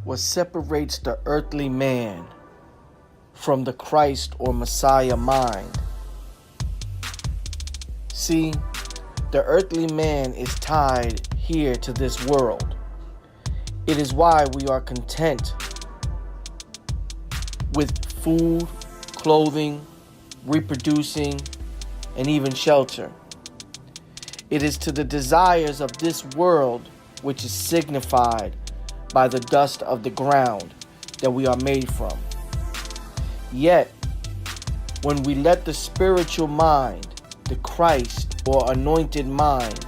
What separates the earthly man from the Christ or Messiah mind? See, the earthly man is tied here to this world. It is why we are content with food, clothing, reproducing, and even shelter. It is to the desires of this world, which is signified by the dust of the ground that we are made from. Yet, when we let the spiritual mind, the Christ or anointed mind,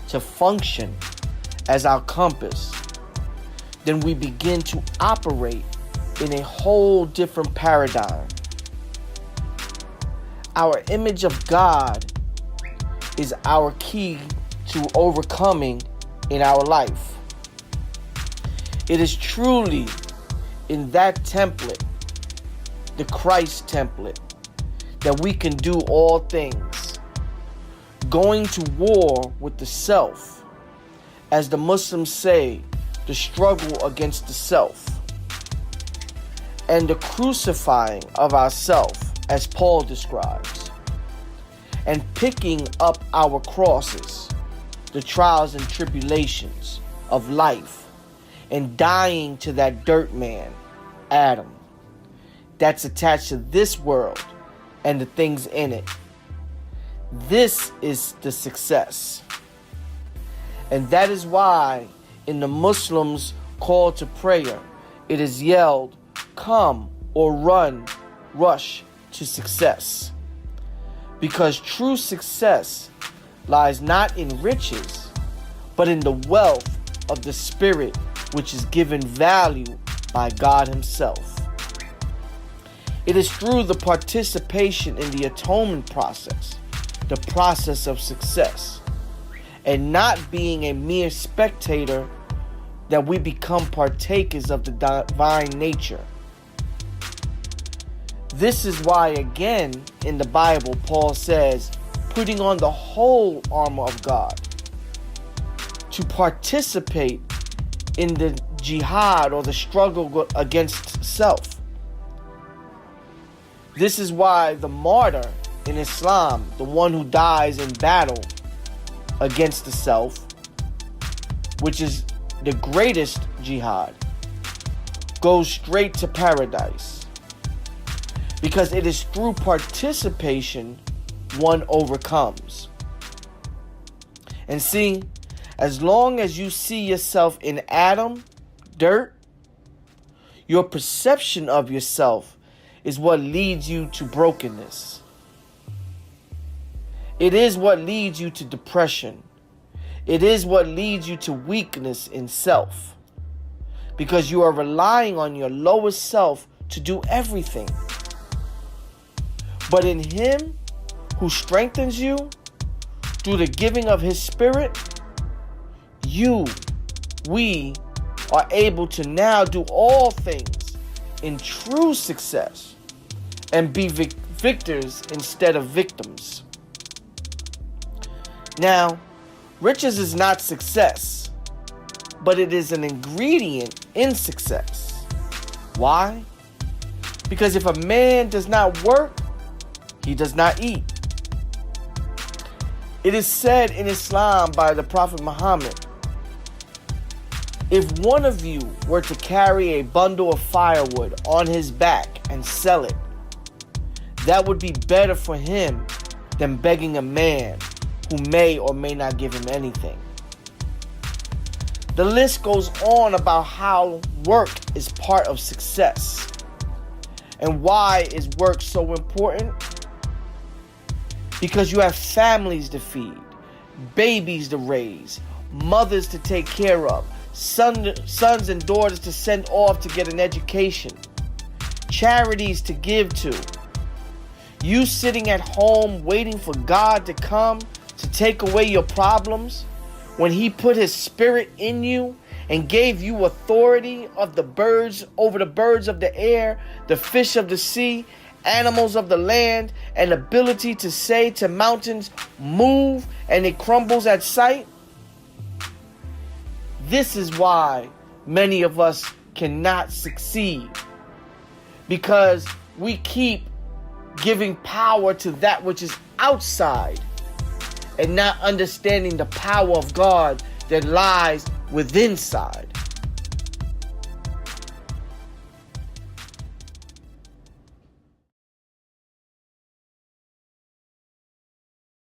to function as our compass, then we begin to operate in a whole different paradigm. Our image of God is our key to overcoming in our life. It is truly in that template, the Christ template, that we can do all things. Going to war with the self, as the Muslims say, the struggle against the self, and the crucifying of ourself, as Paul describes, and picking up our crosses, the trials and tribulations of life, and dying to that dirt man, Adam, that's attached to this world and the things in it. This is the success. And that is why in the Muslims' call to prayer, it is yelled, "Come or run, rush to success." Because true success lies not in riches, but in the wealth of the spirit, which is given value by God Himself. It is through the participation in the atonement process, the process of success, and not being a mere spectator, that we become partakers of the divine nature. This is why, again, in the Bible, Paul says, putting on the whole armor of God, to participate in the jihad or the struggle against self. This is why the martyr in Islam, the one who dies in battle against the self, which is the greatest jihad, goes straight to paradise. Because it is through participation one overcomes. And see, as long as you see yourself in Adam, dirt, your perception of yourself is what leads you to brokenness. It is what leads you to depression. It is what leads you to weakness in self. Because you are relying on your lowest self to do everything. But in Him who strengthens you through the giving of His Spirit, we are able to now do all things in true success and be victors instead of victims. Now, riches is not success, but it is an ingredient in success. Why? Because if a man does not work, he does not eat. It is said in Islam by the Prophet Muhammad, if one of you were to carry a bundle of firewood on his back and sell it, that would be better for him than begging a man who may or may not give him anything. The list goes on about how work is part of success. And why is work so important? Because you have families to feed, babies to raise, mothers to take care of, sons and daughters to send off to get an education, charities to give to. You sitting at home waiting for God to come to take away your problems when He put His Spirit in you and gave you authority of the birds over the birds of the air, the fish of the sea, animals of the land, and ability to say to mountains, move, and it crumbles at sight. This is why many of us cannot succeed, because we keep giving power to that which is outside and not understanding the power of God that lies within side.